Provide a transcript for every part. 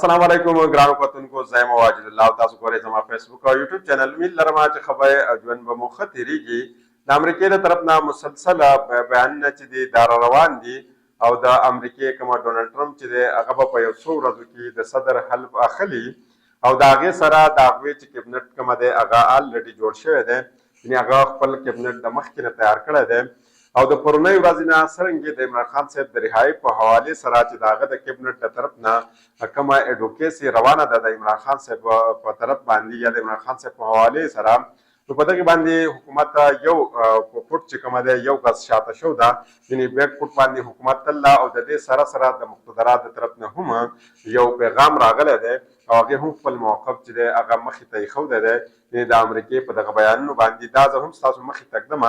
السلام علیکم ګرانو کتونکو زه یم واجد الله او تاسو ګورئ زما فیسبوک او یوټیوب چینل امید لرم چې خبرې او ژوند به مو ښه تېرېږي. د امریکې د طرف نه مسلسله بیانونه چې دي دا روان دي او د امریکې کومه ډونالډ ټرمپ چې دی هغه به په یو څو ورځو کې د صدر حلف اخلي او د هغې سره د هغوی چې کیبنټ کومه دی هغه الریډي جوړ شوی دی، یعنې هغه خپل کیبنټ د مخکې نه تیار کړی دی او د پرونۍ ورځې نه څرنګې د عمران خان صاحب د رهایي په حوالې سره چې د هغه د کیبنټ د طرف نه کومه ایډوکیسي روانه ده د عمران خان صاحب په طرف باندې یا د عمران خان صاحب په حوالې سره، نو په دغې باندې حکومت یو فوټ چې کومه دی یو غز شاته شو ده، یعنې بیک فوټ باندې حکومت تلله او د دې سره سره د مقتدرات د طرف نه هم یو پیغام راغلی دی او هغې هم خپل موقف چې دی هغه مخې ته ایښودی دی، یعنې د امریکې په دغه بیانونو باندې دا زه هم ستاسو مخې ته ږدم.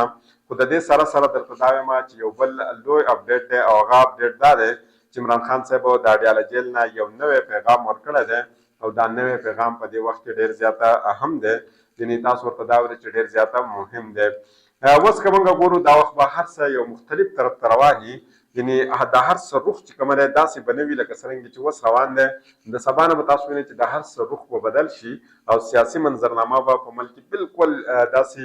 خو د دې سره سره درته دا وایم چې یو بل لوی اپډیټ دی او هغه اپډیټ دا دی چې عمران خان صاحب د اډیاله جیل نه یو نوی پیغام ورکړی دی او دا نوی پیغام په دې وخت کې ډېر زیاته اهم دی، یعنې تاسو ورته دا وایئ چې ډېر زیاته مهم دی. اوس که موږ ګورو دا وخت به هر څه یو مختلف طرف ته روان وي، یعنې د هر څه رخ چې کومه دی داسې به نه وي لکه څرنګه چې اوس روان دی. د سبا نه به تاسو وینئ چې د هر څه رخ به بدل شي او سیاسي منظرنامه به په ملک کې بالکل داسې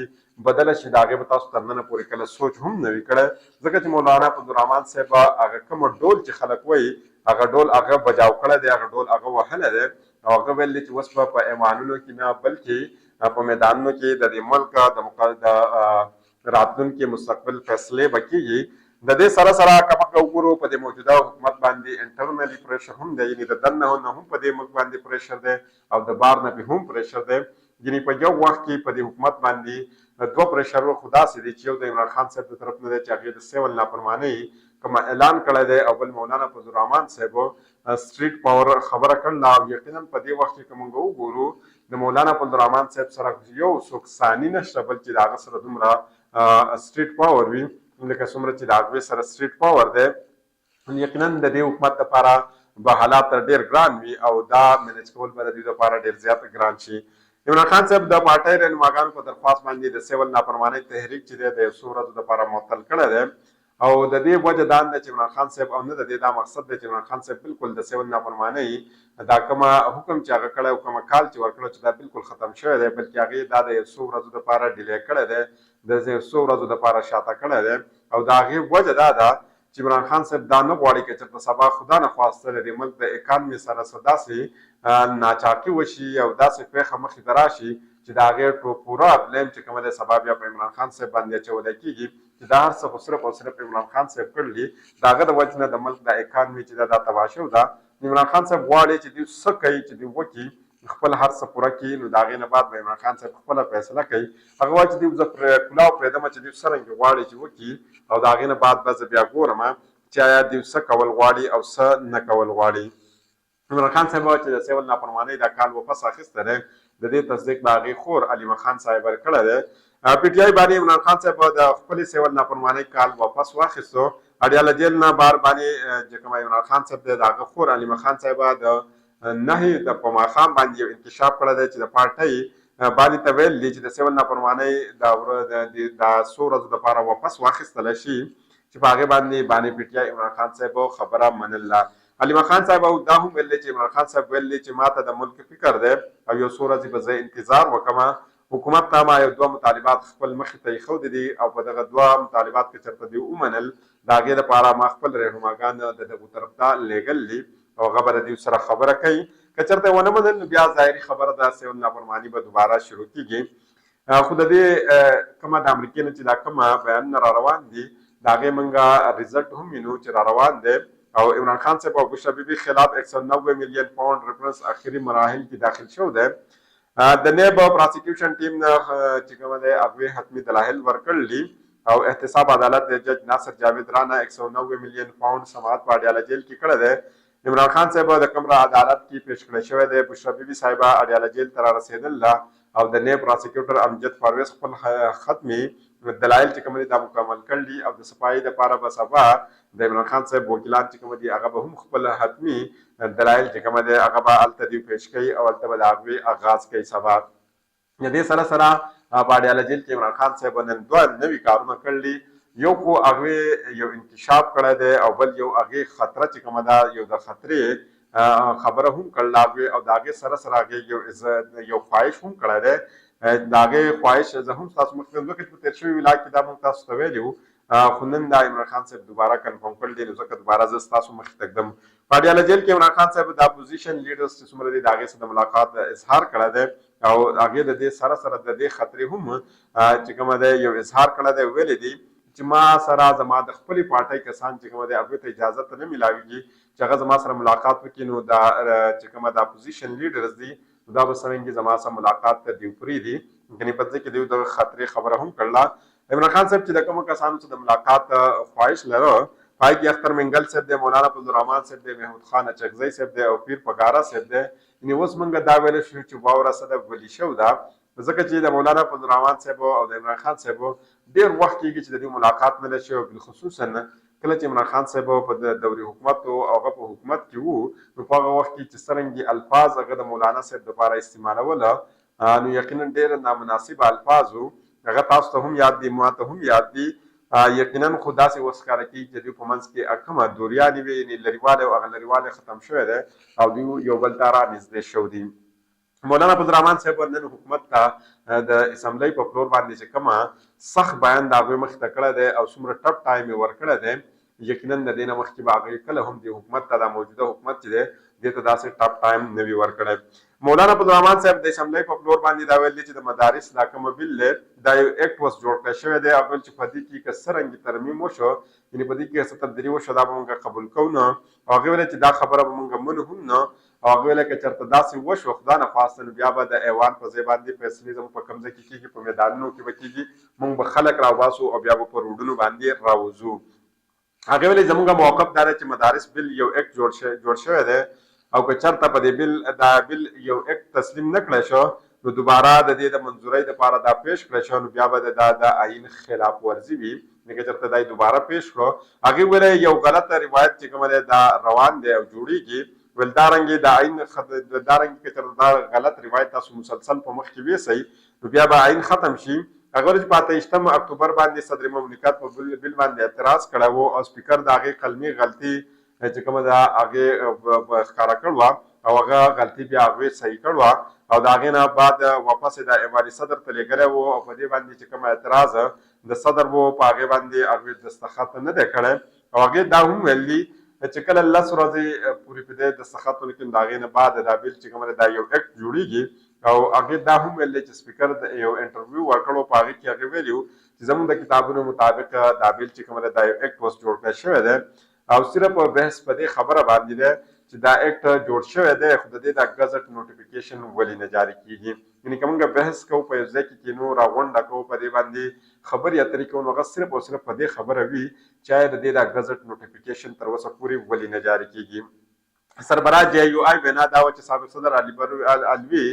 بدله شي د هغې به تاسو تر ننه پورې کله سوچ هم نه وي کړی، ځکه چې مولانا عبدالرحمن صاحب هغه کومه ډول چې خلک وایي هغه ډول هغه بجاو کړی دی، هغه ډول هغه وهلی دی او هغه ویل دی چې اوس به په ایوانونو کې نه بلکې په میدانونو کې د دې ملک د راتلونکي مستقبل فیصلې به کېږي. د دې سره سره که موږ وګورو په دې موجوده حکومت باندې انټرنلي پریشر هم دی، یعنې د دننه نه هم په دې ملک باندې پریشر دی او د بار نه هم پریشر دی، یعنې په یو وخت کې په دې حکومت باندې دوه پریشرونه خو داسې دي چې یو د عمران خان صاحب د طرف نه دی چې هغې د سیول نافرمانۍ کومه اعلان کړی دی او بل مولانا فضلالرحمن صاحب سټریټ پاور خبره کړله او یقینا په دې وخت کې که موږ وګورو د مولانا فضلالرحمن صاحب سره یو څوک ثاني نشته بل چې د هغه سره دومره سټریټ پاور وي لکه څومره چې د هغوی سره سټریټ پاور دی. یقینا د دې حکومت دپاره به حالات ډېر ګران وي او دا مینج کول به د دوی دپاره ډېر زیات ګران شي. عمران خان صاحب د پارټۍ رهنماګانو په درخواست باندې د سیول نافرمانۍ تحریک چې دی د یو څو ورځو دپاره معطل کړی دی او د دې وجه دا نه چې عمران خان صاحب او نه د دې دا مقصد دی چې عمران خان صاحب بالکل د سیول نافرمانۍ دا کومه حکم چې هغه کړی او کومه کال چې ورکړی چې دا بالکل ختم شوی دی، بلکې هغې دا د یو څو ورځو دپاره ډیلی کړی دی، د یو څو ورځو دپاره شاته کړی دی او د هغې وجه دا ده چې عمران خان صاحب دا نه غواړي که چېرته سبا خدا نخواسته د دې ملک د اکانمي سره څه داسې ناچاقي وشي او داسې پېښه مخې ته راشي چې د هغې پوره بلیم چې کومه دی سبا بیا په عمران خان صاحب باندې اچولی کېږي چې دا هر څه خو صرف او صرف عمران خان صاحب کړي دي، د هغه د وجې نه د ملک د اکانمي چې دا تباه شوې ده. عمران خان صاحب غواړي چې دوی څه کوي چې دوی وکړي خپل هر څه پوره کړي، نو د هغې نه بعد به عمران خان صاحب خپله فیصله کوي. هغه وایي چې دوی زه کلاو پرېږدم چې دوی څرنګې غواړي چې وکړي او د هغې نه بعد به زه بیا ګورم چې آیا دوی څه کول غواړي او څه نه کول غواړي. عمران خان صاحب وایي چې د سیول نافرمانۍ دا کال واپس اخیستی دی، د دې تصدیق د هغې خور علیمه خان صاحب کړی دی. پی ټي آی باندې عمران خان صاحب د خپلې سیول نافرمانۍ کال واپس واخیستو، اډیاله جیل نه بار باندې چې کومه عمران خان صاحب دی د هغه خور علیمه خان صاحب د نهې د په ماښام باندې یو انکشاف کړی دی چې د پارټۍ باندې ته ویل دي چې د سیول نافرمانۍ د څو ورځو دپاره واپس واخیستلی شي چې په هغې باندې پی ټي آی عمران خان صاحب خبره منله. علیمه خان صاحب دا هم ویل دی چې عمران خان صاحب ویل دی چې ما ته د ملک فکر دی او یو څو ورځې به زه انتظار وکړم، حکومت ته ما یو دوه مطالبات خپل مخې ته ایښودي دي او په دغه دوه مطالبات کې چېرته دوی ومنل د هغې دپاره ما خپل رهنماګان د دغو طرف ته لېږل دي او هغه به د دوی سره خبره کوي. که چېرته ونه منل نو بیا ظاهري خبره ده سیول نافرماني به دوباره شروع کېږي. خو د دې کومه د امریکې نه چې دا کومه بیانونه را روان دي د هغې موږ ریزلټ هم وینو چې را روان دی او عمران خان صاحب او بشرا بیبي خلاف 190 میلیون پاونډ ریفرنس آخري مراحل کې داخل شو دی. د نیب پراسیکیوشن ټیم نه چې کومه دی هغوی حتمي دلایل ورکړلي او احتساب عدالت د جج ناصر جاوید رانه 190 میلیون پاونډ سماعت په اډیاله جیل کې کړی دی. عمران خان صاحب د کوم عدالت کې پیش کړی شوی دی، بشرا بیبي صاحبه اډیاله جیل ته را رسېدله او د نیب پراسیکیوټر امجد پرویز خپل ختمي دلایل چې کوم دي دا مکمل کړي او د صفایي دپاره به سبا د عمران خان صاحب وکیلان چې کوم دي هغه به هم خپل حتمي دلایل چې کوم دي هغه به هلته دوی پیش کوي او هلته به د هغوی آغاز کوي سبا. د دې سره سره په اډیاله جیل کې عمران خان صاحب نن دوه نوي کارونه کړلي، یو خو هغوی یو انکشاف کړی دی او بل یو هغې خطره چې کومه ده یو د خطرې خبره هم کړل او داغه سره هغه یو خواهش هم کړی دی داغه خواهش زه هم تاسو مخکې وکړ په تیر شوي ویلا کې دا موږ تاسو ته ویلو خو نن دا عمران خان صاحب دوباره کنفرم کړل دي نو ځکه دوباره زه تاسو مخې ته ږدم په اډیاله جیل کې عمران خان صاحب د اپوزیشن لیډرز چې څومره دي د هغې سره د ملاقات اظهار کړی دی او هغې د دې سره د دې خطرې هم چې کومه دی یو اظهار کړی دی ویلی دی چې ما سره زما د خپلې پارټۍ کسان چې کومه دی هغوی ته اجازه ته نه میلاویږي چې هغه زما سره ملاقات وکړي نو دا چې کومه د اپوزیشن لیډرز دي دا به څرنګه زما سره ملاقات ته دی پرېږدي یعنې په دې کې دوی د خطرې خبره هم کړله عمران خان صاحب چې د کومو کسانو څخه د ملاقات خواهش لره پای کې اختر منګل صاحب دی مولانا فضلالرحمن صاحب دی محمود خان اچکزی صاحب دی او پیر پګاره صاحب دی یعنې اوس موږ دا ویلی شو چې واوره څه ده ولي شو ده ځکه چې د مولانا فضلالرحمن صاحب او د عمران خان صاحب ډېر وخت کېږي چې د دوی ملاقات نه دی شوی بالخصوصا کله چې عمران خان صاحب په دوري حکومت او هغه په حکومت کې وو نو په هغه وخت کې چې څرنګه الفاظ هغه د مولانا صاحب دپاره استعمالوله نو یقینا ډېر نامناسبه الفاظ وو هغه تاسو ته هم یاد دي ما ته هم یاد دي یقینا خو داسې وسکاره کېږي چې دوی په منځ کې کومه دوریانې وي یعنې لرېوالی او هغه لرېوالی ختم شوی دی او دوی یو بل ته رانږدې شوي دي مولانا فضلالرحمن صاحب نن حکومت ته د اسمبلی په فلور باندې چې کومه سخت بیان د هغوی مخې ته کړی دی او څومره ټپ ټایم یې ورکړی دی یقینا د دې نه مخکې به هغوی کله هم د حکومت ته دا موجوده حکومت چې دی دې ته داسې ټپ ټایم نه وي ورکړی مولانا فضلالرحمن صاحب د اسمبلی په فلور باندې دا ویل دي چې د مدارس دا کومه بل دی دا یو ایکټ اوس جوړ کړی شوی دی او بل چې په دې کې که څرنګې ترمیم وشو یعنې په دې کې څه تبدیلي وشو دا به موږ قبول کوو نه او هغې ویله چې دا خبره به موږ منو هم نه او هغې ویله که چېرته داسې وشو خدا نه خواسته نو بیا به د ایوان په ځای باندې فیصلې زموږ په کوم ځای کې کېږي په میدانونو کې به کېږي موږ به خلک راوباسو او بیا به په روډونو باندې راوځو هغې ویلې زموږ موقف دا دی چې مدارس بل یو ایکټ جوړ شوی دی او که چېرته په دې بل دا بل یو ایکټ تسلیم نه کړی شو نو دوباره د دې د منظورۍ دپاره دا پیش کړی شو نو بیا به د آیین خلاف ورزي وي که چېرته دا دوباره پیش کړو هغې ویلی یو غلطه روایت چې کومه دی دا روان دی او جوړیږي ویل دا رنګې د آیین دا رنګې که چېرته دا غلط روایت تاسو مسلسل په مخ کې ویسئ نو بیا به آیین ختم شي هغه ورځ په 28 اکتوبر باندې صدر مملکت په بل باندې اعتراض کړی و او سپیکر د هغې قلمي غلطي چې کومه ده هغې ښکاره کړې او هغه غلطي بیا هغوی صحیح کړې او د هغې نه بعد واپس یې د ایواني صدر ته لیږلی و او په دې باندې چې کوم اعتراض د صدر و په هغې باندې هغوی دستخط نه دی کړی او هغې دا هم ویلي چې کله 10 ورځې پورې په دې دستخط ونه کړي نو د هغې نه بعد دا بل چې کومه ده دا یو ایکټ جوړیږي او هغې دا هم ویلي چې سپیکر د یو انټرویو ورکړو په هغې کې هغې ویلي چې زموږ د کتابونو مطابق دا بل چې کومه ده دا یو ایکټ اوس جوړ کړی شوی دی او صرف بحث په دې خبره باندې ده چې دا ایکټ جوړ شوی دی خو د دې د ګزټ نوټیفیکیشن ولې نه جاري کیږي یعنې که موږ بحث کوو په یو ځای کې کینو راغونډه کوو په دې باندې خبرې اترې کوو نو هغه صرف او صرف په دې خبره وي چې د دې د ګزټ نوټیفیکیشن تر اوسه پورې ولې نه جاري کیږي سربراہ جی یو آی وینا دا و چې سابق صدر علي الوي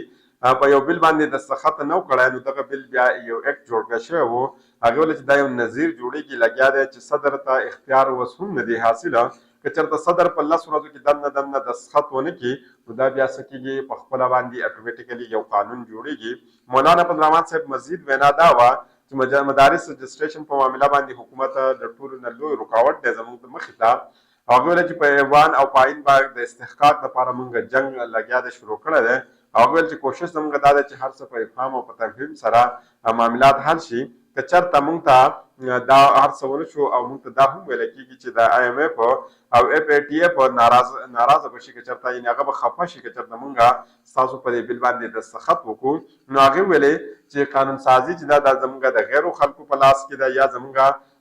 په یو بل باندې دستخط نه کړی نو دغه بل بیا یو ایکټ جوړ کړی شوی و هغې ویل چې دا یو نظیر جوړیږي لګیا دی چې صدر ته اختیار اوس هم نه دی حاصله که چېرته صدر په 10 ورځو کې دننه دستخط ونه کړي نو دا بیا څه کېږي په خپله باندې اټومیټیکلي یو قانون جوړیږي مولانا فضلالرحمن صاحب مزید وینا دا وه چې مدارس رجسټریشن په معامله باندې حکومت د ټولو نه لوی رکاوټ دی زموږ مخې ته هغې ویل چې په ایوان او په آیین باندې د استحقاق لپاره موږ جنګ لګیا دی شروع کړی دی هغه ویل چې کوشش زموږ دا ده چې هر څه په افهام او په تفهیم سره معاملات حل شي که چېرته موږ ته دا هر څه ونه شو او موږ ته دا هم ویله کېږي چې د آی ایم ایف او اف ای ټي اف ناراضه به شي که چېرته یعنې هغه به خفه شي که چېرته موږ ستاسو په دې بل باندې دستخط وکړو نو هغې ویلې چې قانون سازي چې دا زموږ د غیرو خلکو په لاس کې ده یا زموږ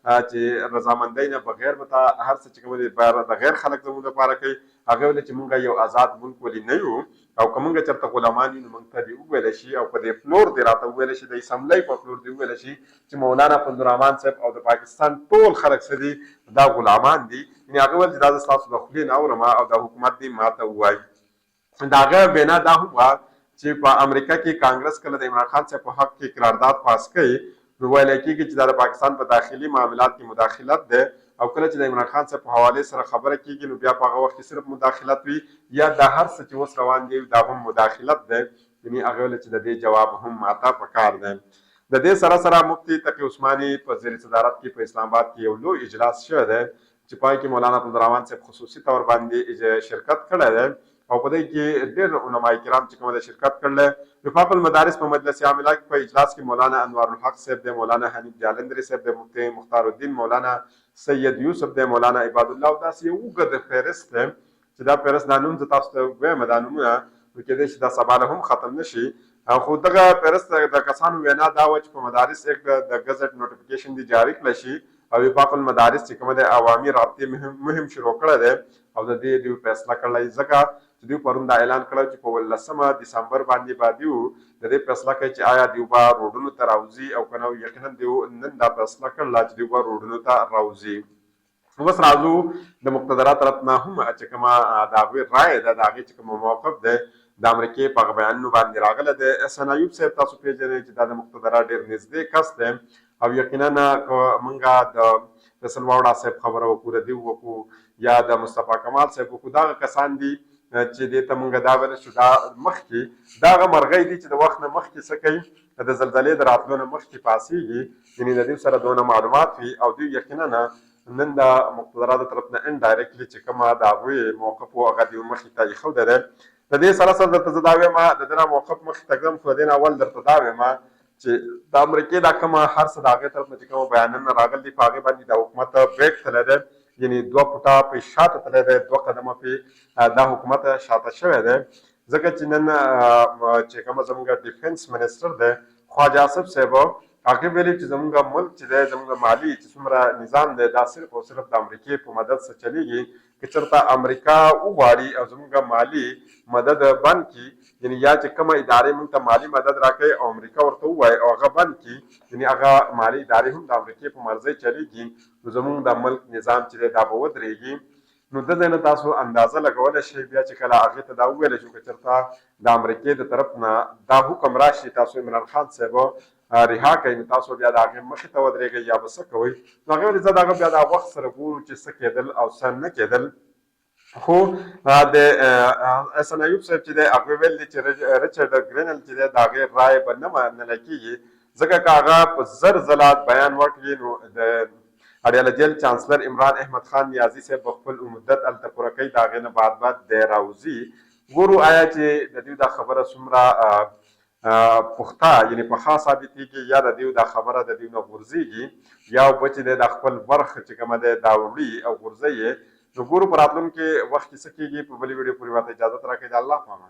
چې رضامندۍ نه بغیر به ته هر څه چې کوم دی د غیر خلک زموږ لپاره کوي هغې ویلې چې موږ یو آزاد ملک ولې نه یو او که موږ چېرته غلامان یو نو موږ ته دې وویلی شي او په دې فلور دې راته وویلی شي د اسمبلی په فلور دې وویلی شي چې مولانا فضلالرحمن صاحب او د پاکستان ټول خلک څه دي دا غلامان دي یعنې هغې ویل چې دا زه ستاسو د خولې نه اورم او د حکومت دې ما ته ووایي د هغه وینا دا هم وه چې په امریکا کې کانګرس کله د عمران خان صاحب په حق کې قرارداد پاس کوي نو ویلی کېږي چې دا د پاکستان په داخلي معاملات کې مداخلت دی او کله چې د عمران خان صاحب په حوالې سره خبره کېږي نو بیا په هغه وخت کې صرف مداخلت وي یا دا هر څه چې اوس روان دی دا هم مداخلت دی یعنې هغې ویله چې د دې جواب هم ماته پکار دی د دې سره سره مفتي تقي عثماني په زیر صدارت کې په اسلام آباد کې یو لوی اجلاس شوی دی چې پای کې مولانا عبدالرحمن صاحب خصوصي طور باندې شرکت کړی دی او په دې کې ډېر علماء کرام چې کوم د شرکت کړل وفاق المدارس په مجلس عامله کې په اجلاس کې مولانا انوار الحق صاحب دی مولانا حنیف جالندری صاحب دی مفتی مختار الدین مولانا سید یوسف دی مولانا عباد الله او داسې یو اوږد فهرست دی چې دا فهرست دا نوم زه تاسو ته وایم دا نومونه نو کېدای شي دا سبا له هم ختم نه شي خو دغه فهرست د کسانو وینا دا وه چې په مدارس ایکټ د ګزټ نوټیفیکیشن دې جاري کړی شي او وفاق المدارس چې کومه د عوامي رابطې مهم شروع کړی دی او د دې دوی فیصله کړی ځکه چې دوی پرون دا اعلان کړی چې په 18 دسمبر باندې به دوی د دې فیصله کوي چې آیا دوی به روډونو ته راوځي او که نه یقینا دوی نن دا فیصله کړله چې دوی به روډونو ته راوځي اوس راځو د مقتدره طرف نه هم چې کومه د هغوی رایه ده د هغې چې کومه موقف دی د امریکې په هغه بیانونو باندې راغلی دی احسان ایوب صاحب تاسو پیژنئ چې دا د مقتدره ډېر نږدې کس دی او یقینا که موږ د فیصل واوړه صاحب خبره وکړو د دې وکړو یا د مصطفی کمال صاحب وکړو دغه کسان دي چې دې ته موږ دا ویلی شو دا مخکې دا هغه مرغۍ دي چې د وخت نه مخکې څه کوي د زلزلې د راتلو نه مخکې پاڅېږي یعنې د دوی سره دونه معلومات وي او دوی یقینا نن د مقتدره د طرف نه انډایرکټلي چې کومه د هغوی موقف و هغه دوی مخکې ته ایښودی دی د دې سره سره درته زه دا وایم د دې نه موقف مخکې ته ږدم خو د دې نه اول درته دا وایم چې د امریکې دا کومه هر څه د هغې طرف نه چې کومه بیانونه راغلي دي په هغې باندې د حکومت بیک تللی دی یعنې 2 فوټه پې شاته تللی دی 2 قدمه پې دا حکومت شاته شوی دی ځکه چې نن چې کومه زموږ ډیفنس منسټر دی خواجه آصف صاحب هغې ویلي چې زموږ ملک چې دی زموږ مالي چې څومره نظام دی دا صرف او صرف د امریکې په مدد سره چلیږي که چېرته امریکا وغواړي او زموږ مالي مدد بند کړي یعنې یا چې کومه ادارې موږ ته مالي مدد راکوي او امریکا ورته ووایي او هغه بند کړي یعنې هغه مالي ادارې هم د امریکې په مرضۍ چلیږي نو زموږ د ملک نظام چې دی دا به ودرېږي نو د ځای نه تاسو اندازه لګولی شئ بیا چې کله هغې ته دا وویلی شو که چېرته د امریکې د طرف نه دا حکم راشي تاسو عمران خان صاحب رها کوي نو تاسو بیا د هغې مخې ته ودرېږئ یا به څه کوئ نو هغې ویلې زه د هغه بیا د وخت سره ګورو چې څه کېدل او څه نه کېدل خو د احسان ایوب صاحب چې دی هغوی ویل دي چې ریچارډ ګرینل چې دی د هغې رایې به نه منله کېږي ځکه که هغه په زر ځله بیان وکړي نو د اډیاله جیل چانسلر عمران احمد خان نیازي صاحب به خپل مدت هلته پوره کوي د هغې نه بعد دی راوځي ګورو آیا چې د دوی دا خبره څومره پخته یعنې پخه ثابتېږي یا د دوی دا خبره د دوی نه غورځېږي یا به چې دی دا خپل برخ چې کومه دی دا وړي او غورځوي نو ګورو په راتلونکي وخت کې څه کېږي په بلې ویډیو پورې ماته اجازت راکړئ د الله په امان